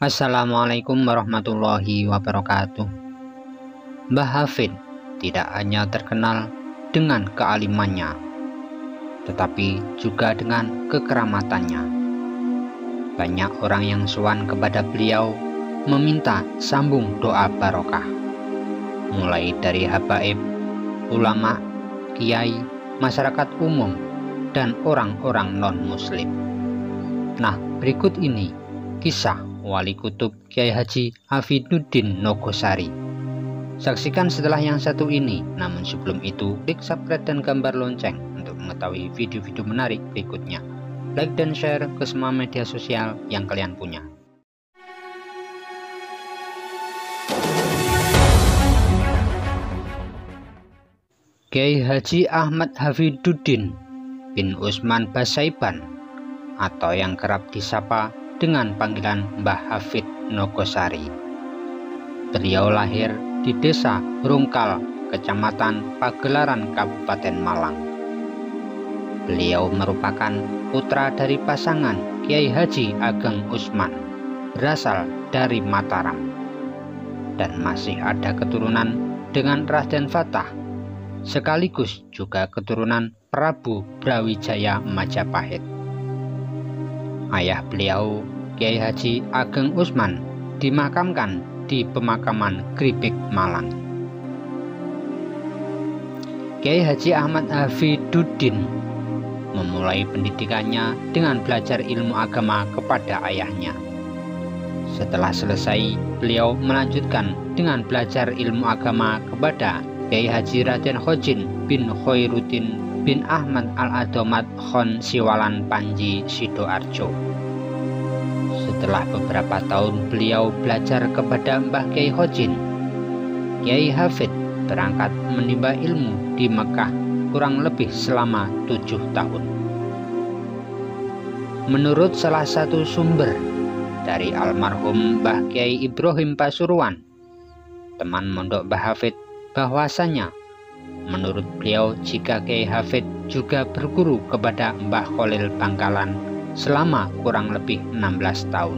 Assalamualaikum warahmatullahi wabarakatuh. Mbah Hafid tidak hanya terkenal dengan kealimannya, tetapi juga dengan kekeramatannya. Banyak orang yang sowan kepada beliau meminta sambung doa barokah, mulai dari habaib, ulama, kiai, masyarakat umum, dan orang-orang non-muslim. Nah, berikut ini kisah Wali Kutub Kyai Haji Hafiduddin Nogosari. Saksikan setelah yang satu ini. Namun sebelum itu, klik subscribe dan gambar lonceng untuk mengetahui video-video menarik berikutnya. Like dan share ke semua media sosial yang kalian punya. Kyai Haji Ahmad Hafiduddin bin Usman Basaiban, atau yang kerap disapa dengan panggilan Mbah Hafid Nogosari. Beliau lahir di Desa Rungkal, Kecamatan Pagelaran, Kabupaten Malang. Beliau merupakan putra dari pasangan Kyai Haji Ageng Usman, berasal dari Mataram, dan masih ada keturunan dengan Raden Fatah, sekaligus juga keturunan Prabu Brawijaya Majapahit. Ayah beliau, Kyai Haji Ageng Usman, dimakamkan di pemakaman Gribik, Malang. Kyai Haji Ahmad Hafiduddin memulai pendidikannya dengan belajar ilmu agama kepada ayahnya. Setelah selesai, beliau melanjutkan dengan belajar ilmu agama kepada Kyai Haji Raden Khojin bin Khairuddin bin Ahmad Al-Adomat Khon Siwalan Panji Sidoarjo. Setelah beberapa tahun beliau belajar kepada Mbah Kyai Khojin, Kyai Hafid berangkat menimba ilmu di Mekah kurang lebih selama 7 tahun. Menurut salah satu sumber dari almarhum Mbah Kyai Ibrahim Pasuruan, teman mondok Mbah Hafid, bahwasanya menurut beliau jika Kyai Hafid juga berguru kepada Mbah Khalil Bangkalan selama kurang lebih 16 tahun.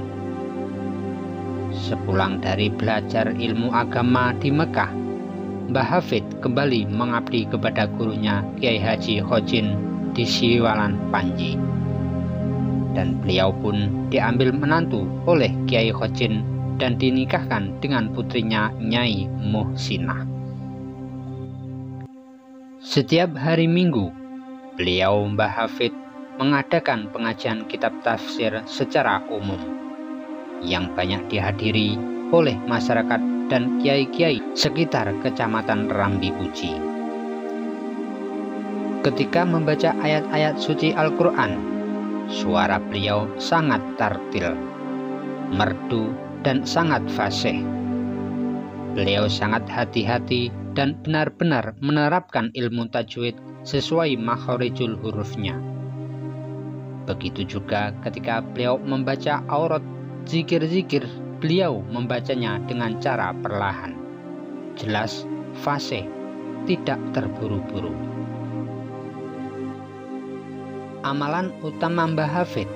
Sepulang dari belajar ilmu agama di Mekah, Mbah Hafid kembali mengabdi kepada gurunya Kyai Haji Khojin di Siwalan Panji, dan beliau pun diambil menantu oleh Kyai Khojin dan dinikahkan dengan putrinya Nyai Muhsinah. Setiap hari Minggu, beliau Mbah Hafid mengadakan pengajian kitab tafsir secara umum yang banyak dihadiri oleh masyarakat dan kiai-kiai sekitar Kecamatan Rambi Puji. Ketika membaca ayat-ayat suci Al-Quran, suara beliau sangat tartil, merdu, dan sangat fasih. Beliau sangat hati-hati dan benar-benar menerapkan ilmu tajwid sesuai makhorijul hurufnya. Begitu juga ketika beliau membaca aurat zikir-zikir, beliau membacanya dengan cara perlahan, jelas, fasih, tidak terburu-buru. Amalan utama Mbah Hafid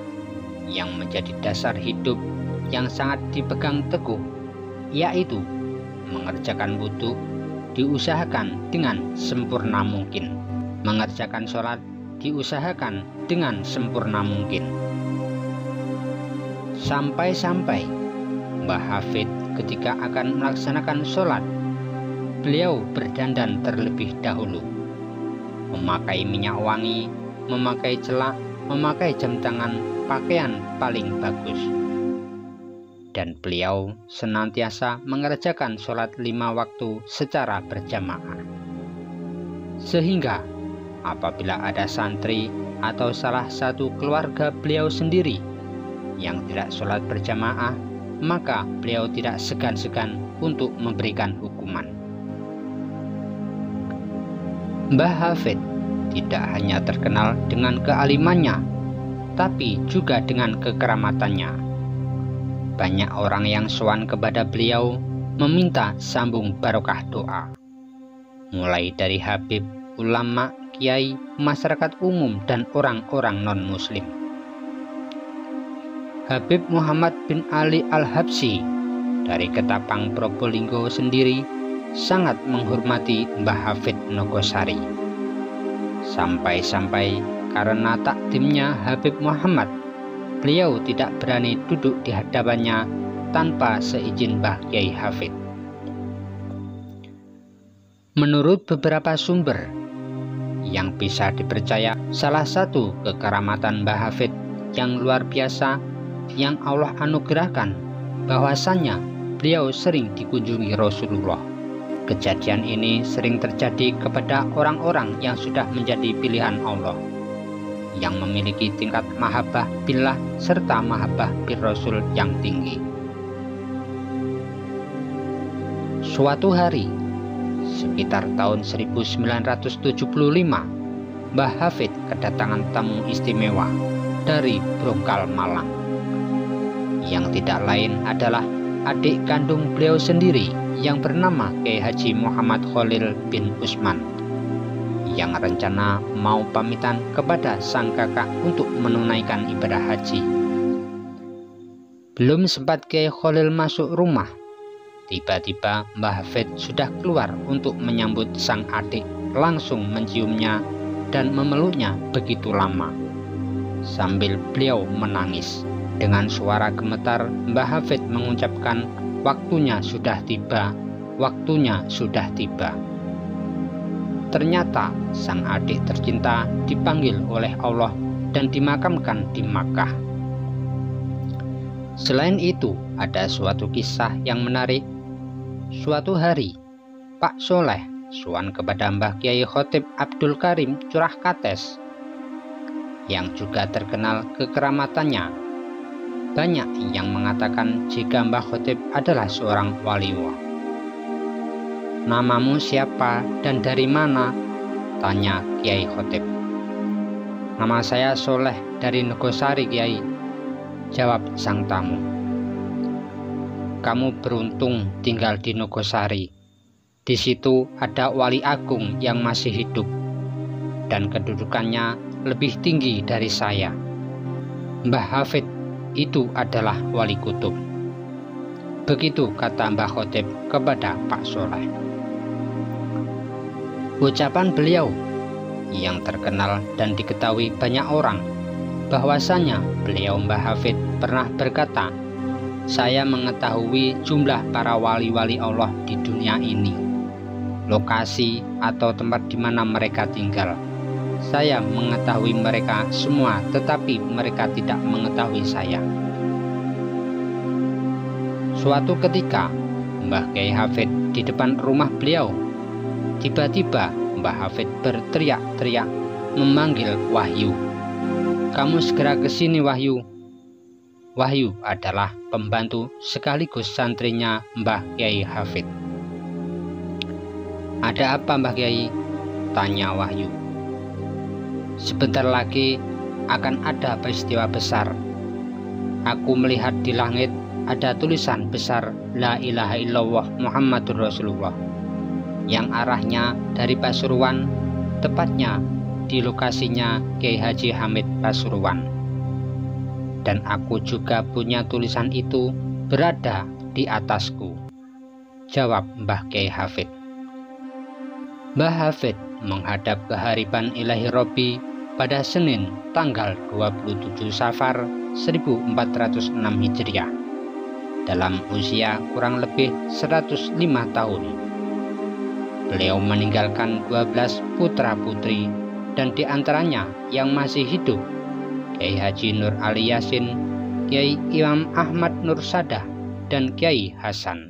yang menjadi dasar hidup yang sangat dipegang teguh, yaitu mengerjakan wudu diusahakan dengan sempurna mungkin, mengerjakan sholat diusahakan dengan sempurna mungkin. Sampai-sampai Mbah Hafid ketika akan melaksanakan sholat, beliau berdandan terlebih dahulu, memakai minyak wangi, memakai celak, memakai jam tangan, pakaian paling bagus. Dan beliau senantiasa mengerjakan sholat 5 waktu secara berjamaah. Sehingga apabila ada santri atau salah satu keluarga beliau sendiri yang tidak sholat berjamaah, maka beliau tidak segan-segan untuk memberikan hukuman. Mbah Hafid tidak hanya terkenal dengan kealimannya, tapi juga dengan kekeramatannya. Banyak orang yang sowan kepada beliau meminta sambung barokah doa, mulai dari habib, ulama, kiai, masyarakat umum, dan orang-orang non-muslim. Habib Muhammad bin Ali Al-Habsyi dari Ketapang Probolinggo sendiri sangat menghormati Mbah Hafid Nogosari. Sampai-sampai karena takdimnya Habib Muhammad, beliau tidak berani duduk di hadapannya tanpa seizin Mbah Kyai Hafid. Menurut beberapa sumber yang bisa dipercaya, salah satu kekeramatan Mbah Hafid yang luar biasa yang Allah anugerahkan bahwasannya beliau sering dikunjungi Rasulullah. Kejadian ini sering terjadi kepada orang-orang yang sudah menjadi pilihan Allah, yang memiliki tingkat mahabbah billah serta mahabbah bir Rasul yang tinggi. Suatu hari, sekitar tahun 1975, Mbah Hafid kedatangan tamu istimewa dari Brongkal, Malang, yang tidak lain adalah adik kandung beliau sendiri yang bernama Kyai Haji Muhammad Khalil bin Usman, yang rencana mau pamitan kepada sang kakak untuk menunaikan ibadah haji. Belum sempat Kyai Khalil masuk rumah, tiba-tiba Mbah Hafid sudah keluar untuk menyambut sang adik, langsung menciumnya dan memeluknya begitu lama, sambil beliau menangis. Dengan suara gemetar, Mbah Hafid mengucapkan, "Waktunya sudah tiba, waktunya sudah tiba." Ternyata sang adik tercinta dipanggil oleh Allah dan dimakamkan di Makkah. Selain itu, ada suatu kisah yang menarik. Suatu hari, Pak Soleh sowan kepada Mbah Kyai Khotib Abdul Karim Curah Kates, yang juga terkenal kekeramatannya. Banyak yang mengatakan jika Mbah Khotib adalah seorang waliullah. "Namamu siapa dan dari mana?" tanya Kyai Khotib. "Nama saya Soleh dari Nogosari, Kyai," jawab sang tamu. "Kamu beruntung tinggal di Nogosari. Di situ ada wali agung yang masih hidup dan kedudukannya lebih tinggi dari saya. Mbah Hafid itu adalah wali kutub." Begitu kata Mbah Khotib kepada Pak Soleh. Ucapan beliau yang terkenal dan diketahui banyak orang, bahwasanya beliau Mbah Hafid pernah berkata, "Saya mengetahui jumlah para wali-wali Allah di dunia ini, lokasi atau tempat di mana mereka tinggal. Saya mengetahui mereka semua, tetapi mereka tidak mengetahui saya." Suatu ketika, Mbah Kyai Hafid di depan rumah beliau. Tiba-tiba Mbah Hafid berteriak-teriak memanggil Wahyu. "Kamu segera ke sini, Wahyu." Wahyu adalah pembantu sekaligus santrinya Mbah Kyai Hafid. "Ada apa, Mbah Kyai?" tanya Wahyu. "Sebentar lagi akan ada peristiwa besar. Aku melihat di langit ada tulisan besar La ilaha illallah Muhammadur Rasulullah, yang arahnya dari Pasuruan, tepatnya di lokasinya Kyai Haji Hamid Pasuruan. Dan aku juga punya tulisan itu berada di atasku," jawab Mbah Kyai Hafid. Mbah Hafid menghadap kehariban Ilahi Robbi pada Senin tanggal 27 Safar 1406 Hijriah dalam usia kurang lebih 105 tahun. Beliau meninggalkan 12 putra-putri, dan diantaranya yang masih hidup Kyai Haji Nur Ali Yasin, Kyai Imam Ahmad Nur Sadah, dan Kyai Hasan.